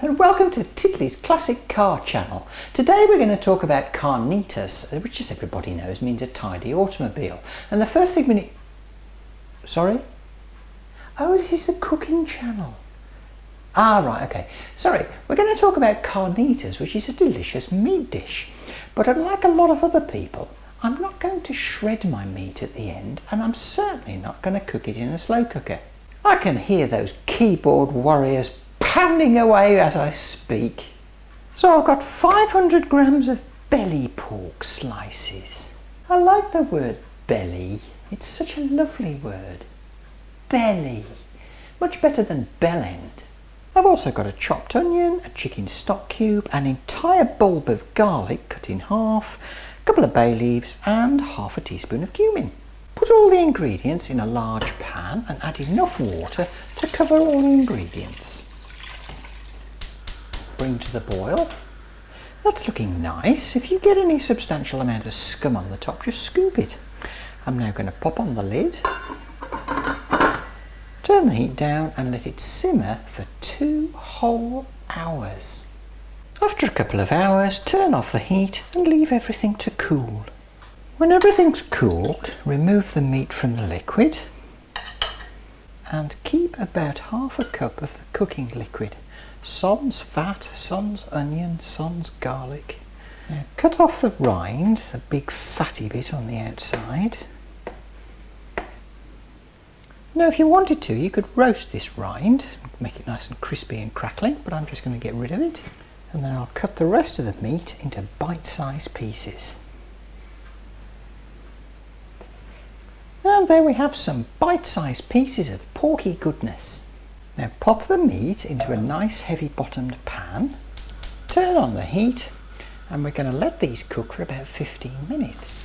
and welcome to Tiddly's Classic Car channel. Today we're going to talk about Carnitas, which as everybody knows means a tidy automobile. And the first thing we need... Sorry? Oh, this is the cooking channel. Ah, right, okay. Sorry, we're going to talk about Carnitas, which is a delicious meat dish. But unlike a lot of other people, I'm not going to shred my meat at the end, and I'm certainly not going to cook it in a slow cooker. I can hear those keyboard warriors pounding away as I speak. So I've got 500 grams of belly pork slices. I like the word belly. It's such a lovely word. Belly. Much better than bell end. I've also got a chopped onion, a chicken stock cube, an entire bulb of garlic cut in half, a couple of bay leaves and half a teaspoon of cumin. Put all the ingredients in a large pan and add enough water to cover all the ingredients. Bring to the boil. That's looking nice. If you get any substantial amount of scum on the top, just scoop it. I'm now going to pop on the lid, turn the heat down and let it simmer for 2 whole hours. After a couple of hours, turn off the heat and leave everything to cool. When everything's cooled, remove the meat from the liquid and keep about half a cup of the cooking liquid. Sans fat, sans onion, sans garlic. Now cut off the rind, the big fatty bit on the outside. Now if you wanted to, you could roast this rind, make it nice and crispy and crackling, but I'm just going to get rid of it. And then I'll cut the rest of the meat into bite-sized pieces. And there we have some bite-sized pieces of porky goodness. Now pop the meat into a nice heavy bottomed pan, turn on the heat, and we're going to let these cook for about 15 minutes.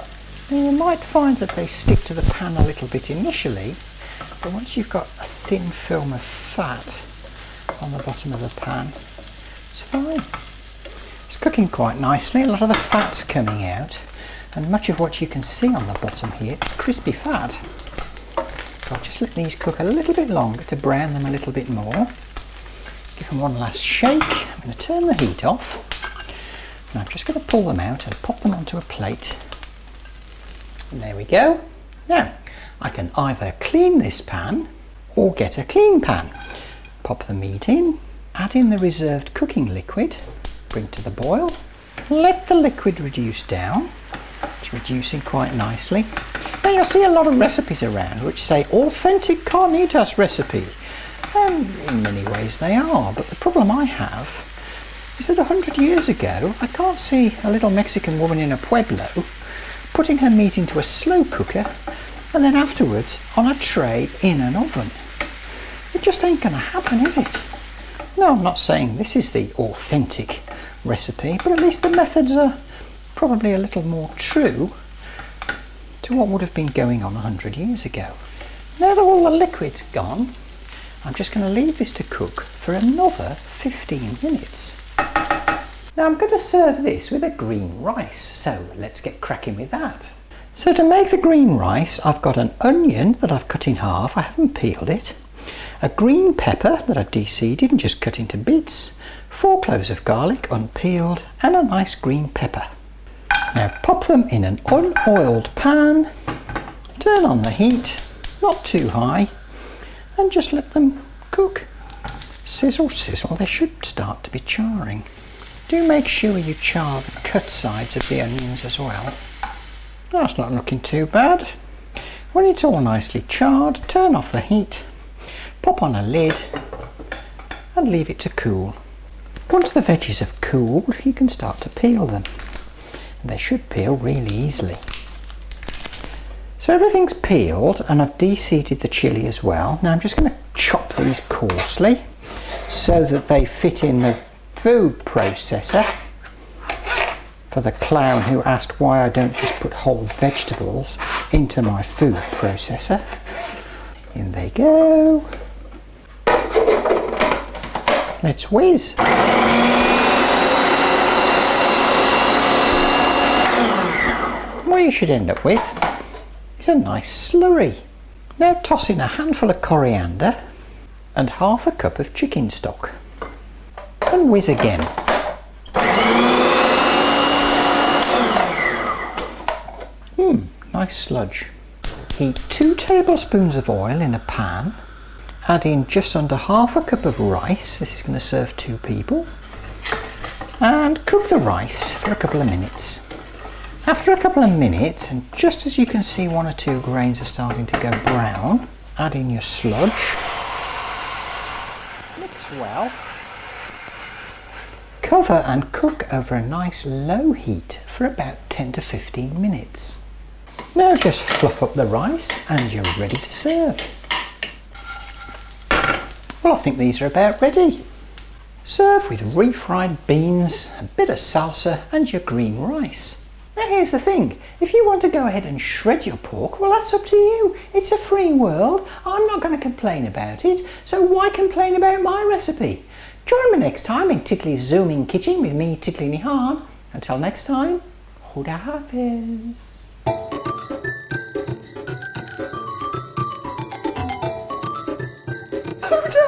Now you might find that they stick to the pan a little bit initially, but once you've got a thin film of fat on the bottom of the pan, it's fine. It's cooking quite nicely, a lot of the fat's coming out, and much of what you can see on the bottom here is crispy fat. So I'll just let these cook a little bit longer to brown them a little bit more. Give them one last shake. I'm going to turn the heat off. And I'm just going to pull them out and pop them onto a plate. And there we go. Now, I can either clean this pan or get a clean pan. Pop the meat in, add in the reserved cooking liquid, bring to the boil, let the liquid reduce down. It's reducing quite nicely. Now you'll see a lot of recipes around which say authentic Carnitas recipe, and in many ways they are, but the problem I have is that 100 years ago I can't see a little Mexican woman in a pueblo putting her meat into a slow cooker and then afterwards on a tray in an oven. It just ain't going to happen, is it? No, I'm not saying this is the authentic recipe, but at least the methods are probably a little more true to what would have been going on 100 years ago. Now that all the liquid's gone, I'm just going to leave this to cook for another 15 minutes. Now I'm going to serve this with a green rice, so let's get cracking with that. So to make the green rice, I've got an onion that I've cut in half, I haven't peeled it, a green pepper that I've deseeded and just cut into bits, 4 cloves of garlic unpeeled, and a nice green pepper. Now pop them in an unoiled pan, turn on the heat, not too high, and just let them cook. Sizzle, sizzle, they should start to be charring. Do make sure you char the cut sides of the onions as well. That's not looking too bad. When it's all nicely charred, turn off the heat, pop on a lid, and leave it to cool. Once the veggies have cooled, you can start to peel them. They should peel really easily. So everything's peeled and I've deseeded the chilli as well. Now I'm just going to chop these coarsely so that they fit in the food processor. For the clown who asked why I don't just put whole vegetables into my food processor. In they go. Let's whiz. What you should end up with is a nice slurry. Now toss in a handful of coriander and half a cup of chicken stock. and whiz again. Nice sludge. Heat 2 tablespoons of oil in a pan. Add in just under half a cup of rice. This is going to serve 2 people. And cook the rice for a couple of minutes. After a couple of minutes, and just as you can see 1 or 2 grains are starting to go brown, add in your sludge. Mix well. Cover and cook over a nice low heat for about 10 to 15 minutes. Now just fluff up the rice and you're ready to serve. Well, I think these are about ready. Serve with refried beans, a bit of salsa and your green rice. Now here's the thing, if you want to go ahead and shred your pork, well that's up to you. It's a free world, I'm not going to complain about it, so why complain about my recipe? Join me next time in Titley's Zooming Kitchen with me, Titley Nihan. Until next time, Huda Hafiz. Huda